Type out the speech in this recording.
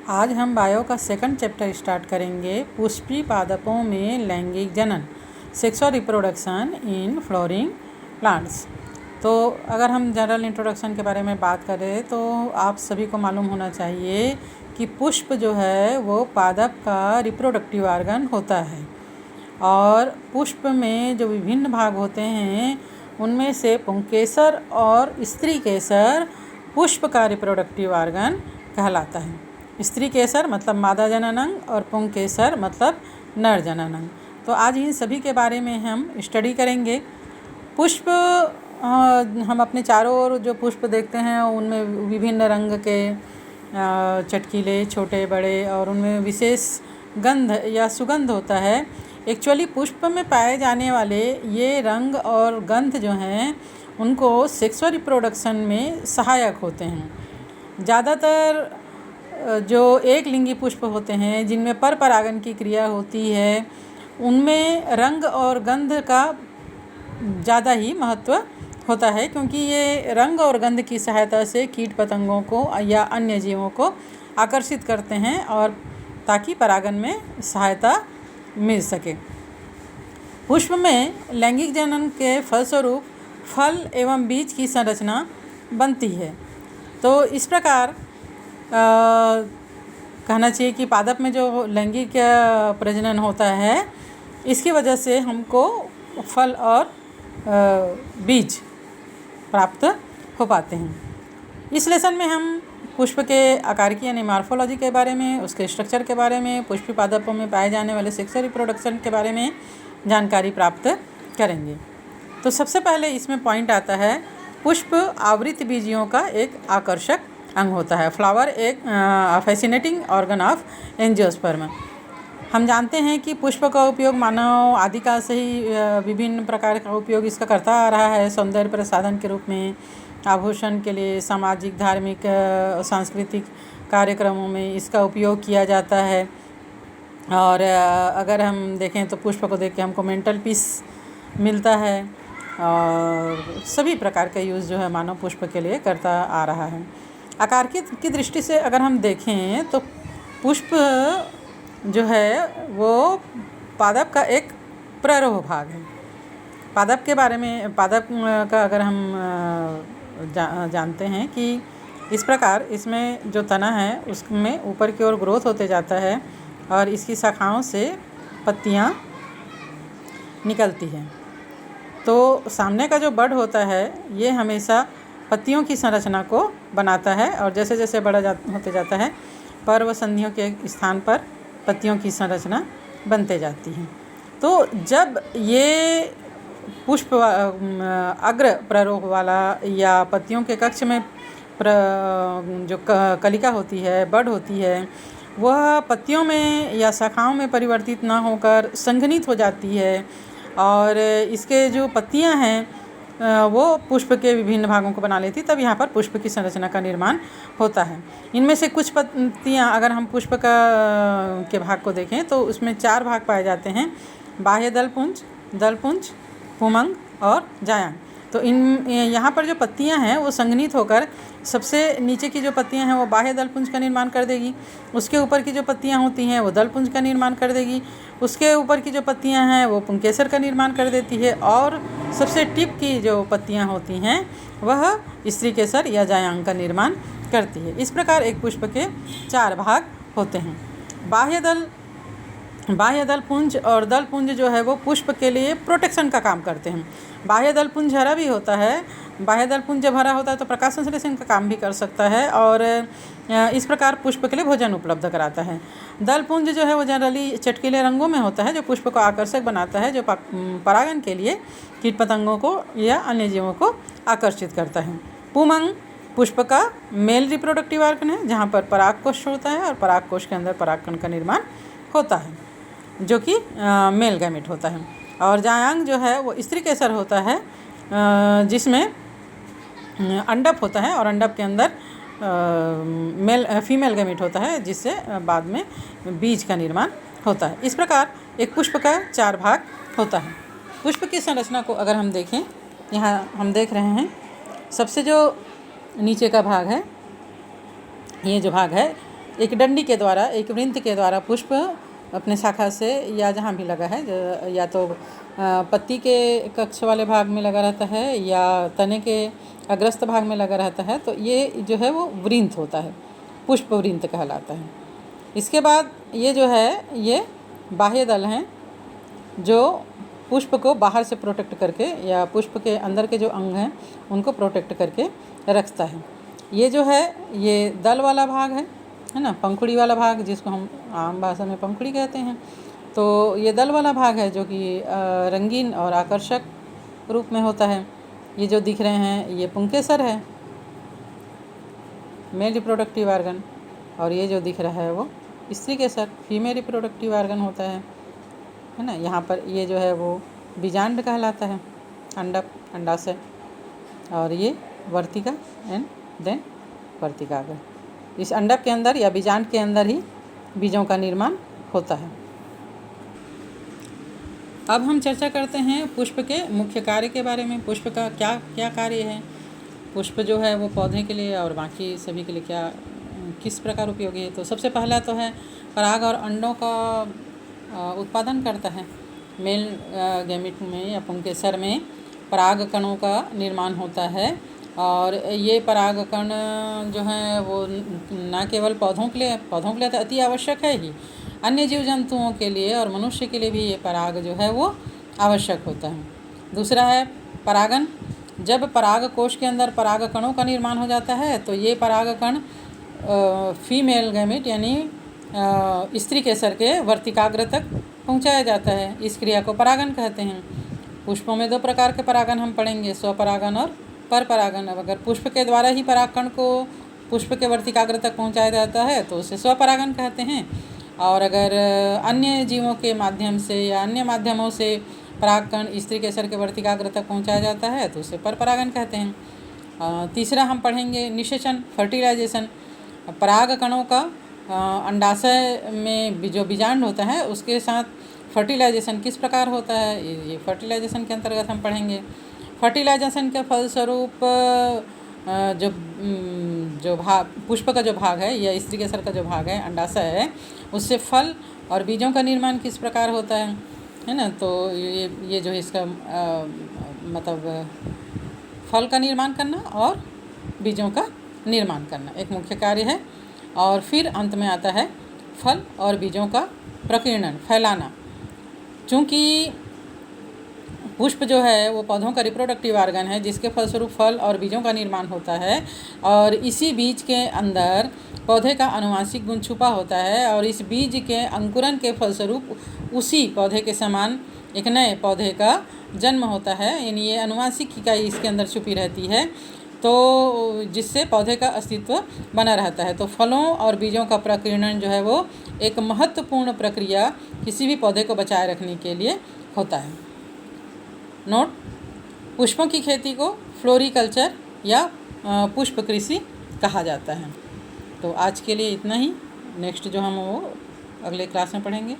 आज हम बायो का सेकंड चैप्टर स्टार्ट करेंगे। पुष्पी पादपों में लैंगिक जनन, sexual reproduction in flooring plants. तो अगर हम जनरल इंट्रोडक्शन के बारे में बात करें तो आप सभी को मालूम होना चाहिए कि पुष्प जो है वो पादप का रिप्रोडक्टिव ऑर्गन होता है और पुष्प में जो विभिन्न भाग होते हैं उनमें से पुंकेसर और स्त्री केसर पुष्प का रिप्रोडक्टिव ऑर्गन कहलाता है। स्त्री केसर मतलब मादा जननांग और पुंकेसर मतलब नर जननांग। तो आज इन सभी के बारे में हम स्टडी करेंगे। पुष्प हम अपने चारों ओर जो पुष्प देखते हैं उनमें विभिन्न रंग के चटकीले, छोटे बड़े, और उनमें विशेष गंध या सुगंध होता है। एक्चुअली पुष्प में पाए जाने वाले ये रंग और गंध जो हैं उनको सेक्सुअल रिप्रोडक्शन में सहायक होते हैं। ज़्यादातर जो एक लिंगी पुष्प होते हैं जिनमें पर परागन की क्रिया होती है उनमें रंग और गंध का ज़्यादा ही महत्व होता है, क्योंकि ये रंग और गंध की सहायता से कीट पतंगों को या अन्य जीवों को आकर्षित करते हैं और ताकि परागन में सहायता मिल सके। पुष्प में लैंगिक जनन के फलस्वरूप फल एवं बीज की संरचना बनती है। तो इस प्रकार कहना चाहिए कि पादप में जो लैंगिक प्रजनन होता है इसकी वजह से हमको फल और बीज प्राप्त हो पाते हैं। इस लेसन में हम पुष्प के आकार की यानी मॉर्फोलॉजी के बारे में, उसके स्ट्रक्चर के बारे में, पुष्पी पादपों में पाए जाने वाले सेक्सुअल रिप्रोडक्शन के बारे में जानकारी प्राप्त करेंगे। तो सबसे पहले इसमें पॉइंट आता है पुष्प आवृत बीजियों का एक आकर्षक अंग होता है। फ्लावर एक फैसिनेटिंग ऑर्गन ऑफ एंजियोस्पर्म। हम जानते हैं कि पुष्प का उपयोग मानव आदिकाल से ही विभिन्न प्रकार का उपयोग इसका करता आ रहा है। सौंदर्य प्रसाधन के रूप में, आभूषण के लिए, सामाजिक, धार्मिक, सांस्कृतिक कार्यक्रमों में इसका उपयोग किया जाता है। और अगर हम देखें तो पुष्प को देख के हमको मेंटल पीस मिलता है और सभी प्रकार का यूज़ जो है मानव पुष्प के लिए करता आ रहा है। आकार की दृष्टि से अगर हम देखें तो पुष्प जो है वो पादप का एक प्ररोह भाग है। पादप के बारे में, पादप का अगर हम जानते हैं कि इस प्रकार इसमें जो तना है उसमें ऊपर की ओर ग्रोथ होते जाता है और इसकी शाखाओं से पत्तियां निकलती हैं। तो सामने का जो बड होता है ये हमेशा पत्तियों की संरचना को बनाता है और जैसे जैसे बड़ा होते जाता है पर्व संधियों के स्थान पर पत्तियों की संरचना बनते जाती है। तो जब ये पुष्प अग्र प्ररोह वाला या पत्तियों के कक्ष में जो कलिका होती है, बड होती है, वह पत्तियों में या शाखाओं में परिवर्तित ना होकर संघनित हो जाती है और इसके जो पत्तियां हैं वो पुष्प के विभिन्न भागों को बना लेती, तब यहाँ पर पुष्प की संरचना का निर्माण होता है। इनमें से कुछ पत्तियाँ अगर हम पुष्प के भाग को देखें तो उसमें 4 भाग पाए जाते हैं: बाह्य दलपुंज, पुमंग और जायांग। तो यहाँ पर जो पत्तियाँ हैं वो संघनित होकर सबसे नीचे की जो पत्तियाँ हैं वो बाह्य दलपुंज का निर्माण कर देगी, उसके ऊपर की जो पत्तियाँ होती हैं वो दलपुंज का निर्माण कर देगी, उसके ऊपर की जो पत्तियाँ हैं वो पुंकेसर का निर्माण कर देती है और सबसे टिप की जो पत्तियाँ होती हैं वह स्त्री केसर या जायांग का निर्माण करती है। इस प्रकार एक पुष्प के 4 भाग होते हैं। बाह्य दलपुंज और दलपुंज जो है वो पुष्प के लिए प्रोटेक्शन का काम करते हैं। बाह्य दलपुंज हरा भी होता है। बाह्य दलपुंज जब हरा होता है तो प्रकाश संश्लेषण का काम भी कर सकता है और इस प्रकार पुष्प के लिए भोजन उपलब्ध कराता है। दलपुंज जो है वो जनरली चटकीले रंगों में होता है जो पुष्प को आकर्षक बनाता है, जो परागन के लिए कीट पतंगों को या अन्य जीवों को आकर्षित करता है। पुमंग पुष्प का मेल रिप्रोडक्टिव ऑर्गन है जहाँ पर परागकोश होता है और परागकोश के अंदर परागकण का निर्माण होता है जो कि मेल गैमेट होता है। और जायांग जो है वो स्त्री केसर होता है जिसमें अंडप होता है और अंडप के अंदर फीमेल गैमेट होता है जिससे बाद में बीज का निर्माण होता है। इस प्रकार एक पुष्प का 4 भाग होता है। पुष्प की संरचना को अगर हम देखें, यहाँ हम देख रहे हैं सबसे जो नीचे का भाग है, ये जो भाग है एक डंडी के द्वारा, एक वृंत के द्वारा पुष्प अपने शाखा से या जहाँ भी लगा है, या तो पत्ती के कक्ष वाले भाग में लगा रहता है या तने के अग्रस्त भाग में लगा रहता है, तो ये जो है वो वृंत होता है, पुष्प वृंत कहलाता है। इसके बाद ये जो है ये बाह्य दल हैं जो पुष्प को बाहर से प्रोटेक्ट करके या पुष्प के अंदर के जो अंग हैं उनको प्रोटेक्ट करके रखता है। ये जो है ये दल वाला भाग है ना, पंखुड़ी वाला भाग, जिसको हम आम भाषा में पंखुड़ी कहते हैं। तो ये दल वाला भाग है जो कि रंगीन और आकर्षक रूप में होता है। ये जो दिख रहे हैं ये पुंकेसर है, मेल रिप्रोडक्टिव आर्गन, और ये जो दिख रहा है वो स्त्री केसर, फीमेल रिप्रोडक्टिव आर्गन होता है ना। यहाँ पर ये जो है वो बीजांड कहलाता है, अंडक, अंडाशय, और ये वर्तिका एंड देन वर्तिकाग्र। इस अंडक के अंदर या बीजांड के अंदर ही बीजों का निर्माण होता है। अब हम चर्चा करते हैं पुष्प के मुख्य कार्य के बारे में। पुष्प का क्या क्या कार्य है, पुष्प जो है वो पौधे के लिए और बाकी सभी के लिए क्या किस प्रकार उपयोगी है। तो सबसे पहला तो है पराग और अंडों का उत्पादन करता है। मेल गैमेट में या पुंकेसर में पराग कणों का निर्माण होता है, और ये पराग कण जो हैं वो न केवल पौधों के लिए तो अति आवश्यक है ही, अन्य जीव जंतुओं के लिए और मनुष्य के लिए भी ये पराग जो है वो आवश्यक होता है। दूसरा है परागन। जब पराग कोश के अंदर पराग कणों का निर्माण हो जाता है तो ये पराग कण फीमेल गैमेट यानी स्त्री केसर के वर्तिकाग्र तक पहुंचाया जाता है। इस क्रिया को परागन कहते हैं। पुष्पों में 2 प्रकार के परागन हम पढ़ेंगे, स्वपरागन और परपरागन। अब अगर पुष्प के द्वारा ही परागकण को पुष्प के वर्तिकाग्र तक पहुंचाया जाता है तो उसे स्वपरागन कहते हैं, और अगर अन्य जीवों के माध्यम से या अन्य माध्यमों से परागकण स्त्री केसर के वर्तिकाग्र तक पहुंचाया जाता है तो उसे परपरागन कहते हैं। तीसरा हम पढ़ेंगे निषेचन, फर्टिलाइजेशन। पराग कणों का अंडाशय में जो बीजांड होता है उसके साथ फर्टिलाइजेशन किस प्रकार होता है, ये फर्टिलाइजेशन के अंतर्गत हम पढ़ेंगे। फर्टिलाइजेशन के फलस्वरूप जो भाग पुष्प का जो भाग है या स्त्री केसर का जो भाग है, अंडाशय है, उससे फल और बीजों का निर्माण किस प्रकार होता है ना। तो ये जो है इसका मतलब फल का निर्माण करना और बीजों का निर्माण करना एक मुख्य कार्य है। और फिर अंत में आता है फल और बीजों का प्रकीर्णन, फैलाना। चूँकि पुष्प जो है वो पौधों का रिप्रोडक्टिव आर्गन है जिसके फलस्वरूप फल और बीजों का निर्माण होता है, और इसी बीज के अंदर पौधे का अनुवांशिक गुण छुपा होता है, और इस बीज के अंकुरन के फलस्वरूप उसी पौधे के समान एक नए पौधे का जन्म होता है। यानी ये अनुवांशिक इकाई इसके अंदर छुपी रहती है, तो जिससे पौधे का अस्तित्व बना रहता है। तो फलों और बीजों का प्रकीर्णन जो है वो एक महत्वपूर्ण प्रक्रिया किसी भी पौधे को बचाए रखने के लिए होता है। नोट: पुष्पों की खेती को फ्लोरिकल्चर या पुष्प कृषि कहा जाता है। तो आज के लिए इतना ही। नेक्स्ट जो हम वो अगले क्लास में पढ़ेंगे।